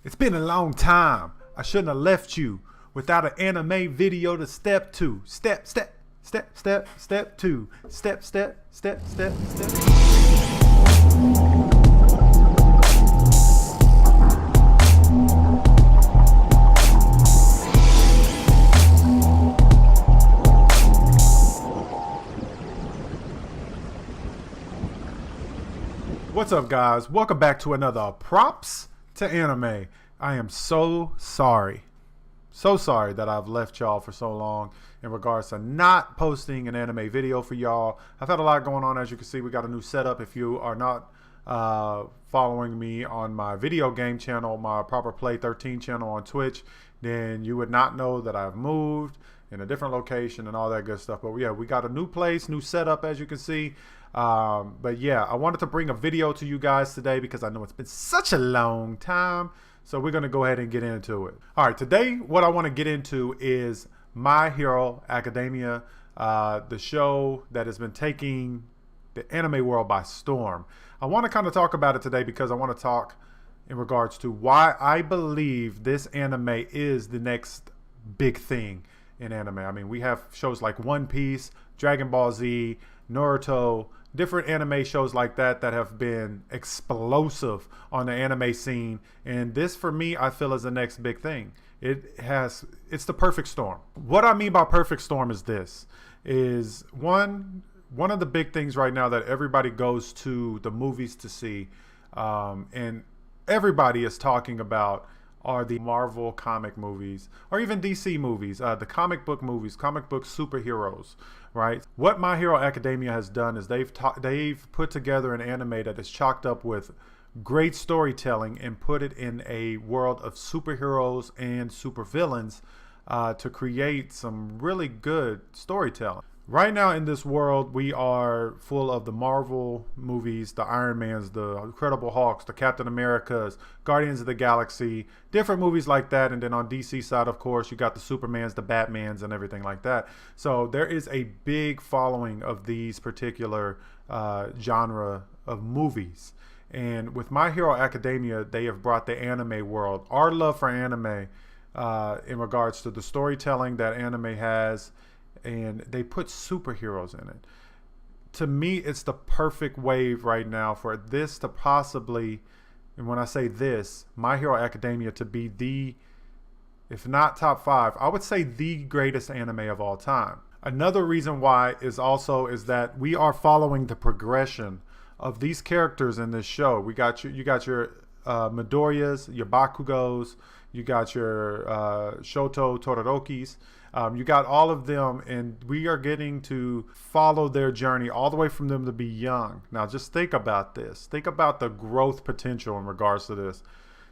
It's been a long time. I shouldn't have left you without an anime video to step to. Step, step, step, step, step two. Step, step, step, step, step. What's up, guys? Welcome back to another Props to Anime. I am so sorry that I've left y'all for so long in regards to not posting an anime video for y'all. I've had a lot going on. As you can see, we got a new setup. If you are not following me on my video game channel, my Proper Play 13 channel on Twitch, then you would not know that I've moved in a different location and all that good stuff. But yeah, we got a new place, new setup, as you can see. But yeah, I wanted to bring a video to you guys today because I know it's been such a long time. So we're going to go ahead and get into it. All right, today what I want to get into is My Hero Academia, the show that has been taking the anime world by storm. I want to kind of talk about it today because I want to talk in regards to why I believe this anime is the next big thing in anime. I mean, we have shows like One Piece, Dragon Ball Z, Naruto, different anime shows like that that have been explosive on the anime scene, and this for me I feel is the next big thing. It's the perfect storm. What I mean by perfect storm is this is one of the big things right now that everybody goes to the movies to see, and everybody is talking about, are the Marvel comic movies or even DC movies, the comic book movies, comic book superheroes, right? What My Hero Academia has done is they've put together an anime that is chocked up with great storytelling and put it in a world of superheroes and supervillains to create some really good storytelling. Right now in this world, we are full of the Marvel movies, the Iron Mans, the Incredible Hulks, the Captain Americas, Guardians of the Galaxy, different movies like that. And then on DC side, of course, you got the Supermans, the Batmans, and everything like that. So there is a big following of these particular genre of movies. And with My Hero Academia, they have brought the anime world, our love for anime, in regards to the storytelling that anime has, and they put superheroes in it. To me, it's the perfect wave right now for this to possibly, and when I say this, My Hero Academia to be the, if not top 5, I would say the greatest anime of all time. Another reason why is that we are following the progression of these characters in this show. You got your Midoriyas, your Bakugos, you got your Shoto Todorokis. You got all of them, and we are getting to follow their journey all the way from them to be young. Now, just think about this. Think about the growth potential in regards to this.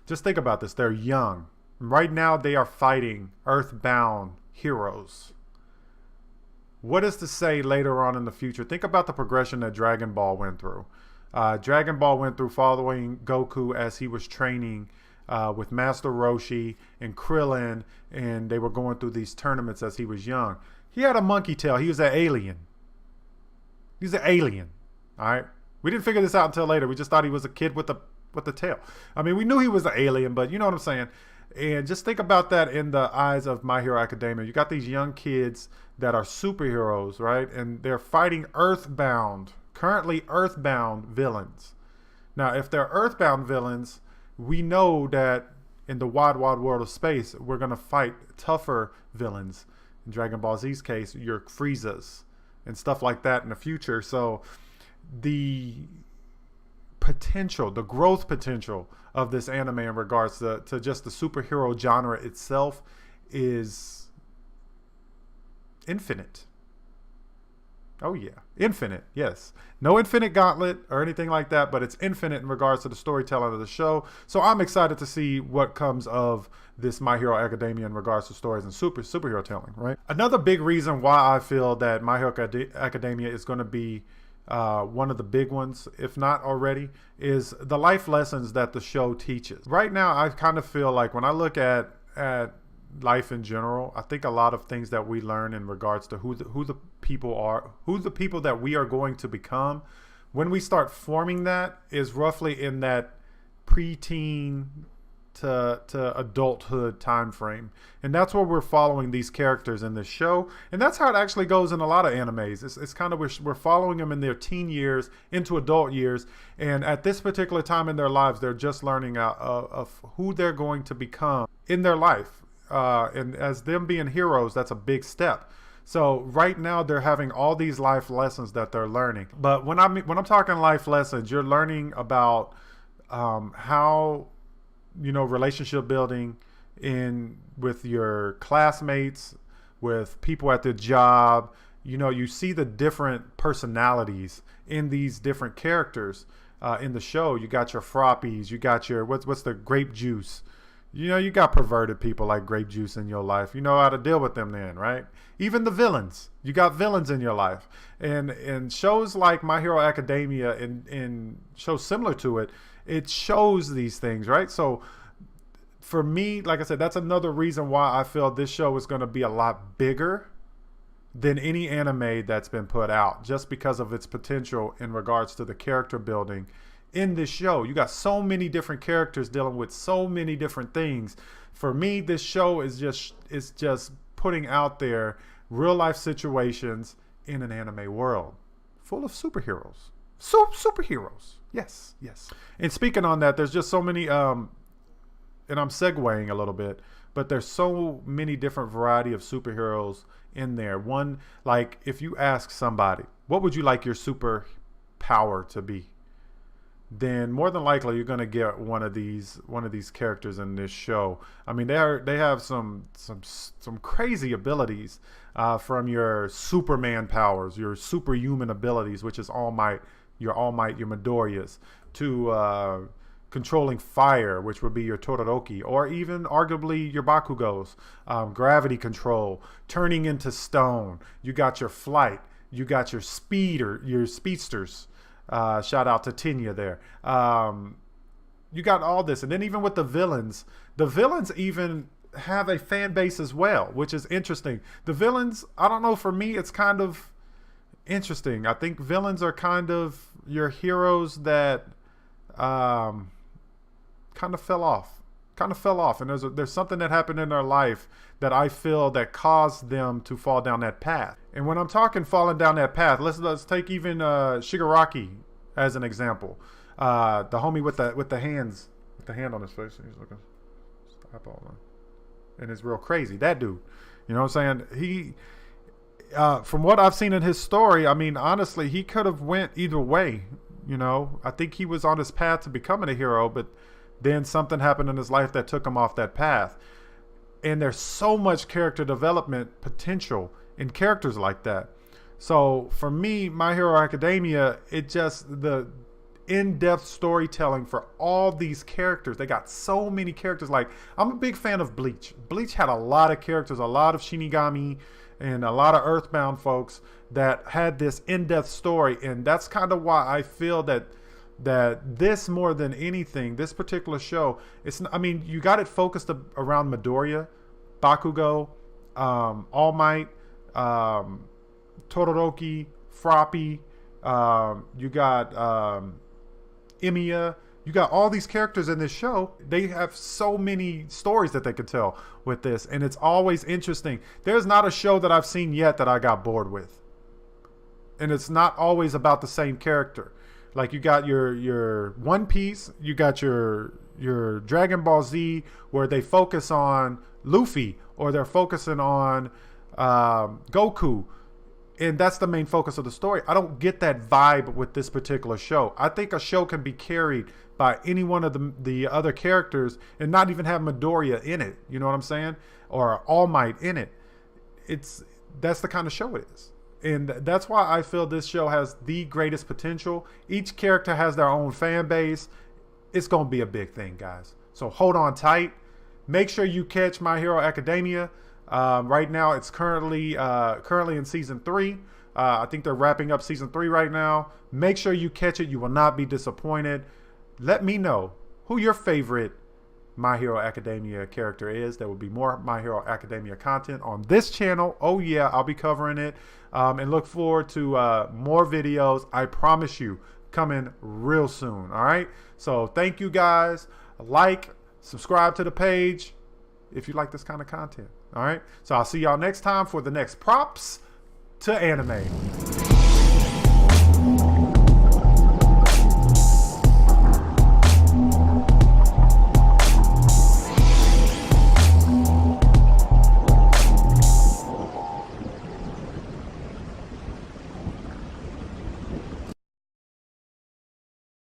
Just think about this. They're young. Right now, they are fighting earthbound heroes. What is to say later on in the future? Think about the progression that Dragon Ball went through. Dragon Ball went through following Goku as he was training with Master Roshi and Krillin, and they were going through these tournaments as he was young. He had a monkey tail. He was an alien. He's an alien. All right. We didn't figure this out until later. We just thought he was a kid with a tail. I mean, we knew he was an alien, but you know what I'm saying. And just think about that in the eyes of My Hero Academia. You got these young kids that are superheroes, right? And they're fighting currently earthbound villains. Now, if they're earthbound villains, we know that in the wide world of space, we're going to fight tougher villains. In Dragon Ball Z's case, your Friezas and stuff like that in the future. So the potential, the growth potential of this anime in regards to just the superhero genre itself is infinite. Oh yeah, infinite, yes. No infinite gauntlet or anything like that, but it's infinite in regards to the storytelling of the show. So I'm excited to see what comes of this My Hero Academia in regards to stories and superhero telling, right? Another big reason why I feel that My Hero Academia is going to be one of the big ones, if not already, is the life lessons that the show teaches. Right now, I kind of feel like when I look at life in general, I think a lot of things that we learn in regards to who the people are, who the people that we are going to become, when we start forming that, is roughly in that preteen to adulthood time frame. And that's where we're following these characters in this show. And that's how it actually goes in a lot of animes. It's kind of, we're following them in their teen years into adult years. And at this particular time in their lives, they're just learning of who they're going to become in their life. And as them being heroes, that's a big step. So right now they're having all these life lessons that they're learning. But when I'm talking life lessons, you're learning about how, relationship building with your classmates, with people at the job. You see the different personalities in these different characters in the show. You got your Frappies, you got your what's the grape juice. You got perverted people like grape juice in your life. You know how to deal with them then, right? Even the villains. You got villains in your life. And shows like My Hero Academia and shows similar to it, it shows these things, right? So for me, like I said, that's another reason why I feel this show is going to be a lot bigger than any anime that's been put out, just because of its potential in regards to the character building in this show. You got so many different characters dealing with so many different things. For me, this show is just putting out there real life situations in an anime world full of superheroes. Superheroes. Yes. And speaking on that, there's just so many and I'm segueing a little bit, but there's so many different variety of superheroes in there. One, like if you ask somebody, what would you like your superpower to be? Then more than likely you're going to get one of these characters in this show. I mean, they have some crazy abilities, from your Superman powers, your superhuman abilities, which is All Might, your Midoriyas, to controlling fire, which would be your Todoroki, or even arguably your Bakugos, gravity control, turning into stone. You got your flight, you got your speedsters. Shout out to Tinya there. You got all this. And then even with the villains even have a fan base as well, which is interesting. The villains, I don't know, for me, it's kind of interesting. I think villains are kind of your heroes that kind of fell off. And there's something that happened in their life that I feel that caused them to fall down that path. And when I'm talking falling down that path, let's take even Shigaraki as an example. The homie with the hand on his face. He's looking eyeball on. And it's real crazy. That dude. You know what I'm saying? He from what I've seen in his story, I mean, honestly, he could have went either way. I think he was on his path to becoming a hero, but then something happened in his life that took him off that path. And there's so much character development potential in characters like that. So for me, My Hero Academia, the in-depth storytelling for all these characters. They got so many characters. Like, I'm a big fan of Bleach. Bleach had a lot of characters, a lot of Shinigami and a lot of Earthbound folks that had this in-depth story. And that's kind of why I feel that this, more than anything, this particular show, you got it focused around Midoriya, Bakugo, All Might, Todoroki, Frappy, you got Emiya. You got all these characters in this show. They have so many stories that they could tell with this, and it's always interesting. There's not a show that I've seen yet that I got bored with, and it's not always about the same character. Like, you got your One Piece, you got your Dragon Ball Z, where they focus on Luffy, or they're focusing on Goku, and that's the main focus of the story. I don't get that vibe with this particular show. I think a show can be carried by any one of the other characters and not even have Midoriya in it. You know what I'm saying? Or All Might in it. That's the kind of show it is. And that's why I feel this show has the greatest potential. Each character has their own fan base. It's going to be a big thing, guys. So hold on tight. Make sure you catch My Hero Academia. Right now, it's currently in season 3. I think they're wrapping up season 3 right now. Make sure you catch it. You will not be disappointed. Let me know who your favorite My Hero Academia character is. There will be more My Hero Academia content on this channel. Oh yeah, I'll be covering it. And look forward to more videos. I promise you, coming real soon. All right. So thank you guys. Like, Subscribe to the page if you like this kind of content. All right. So I'll see y'all next time for the next props to anime.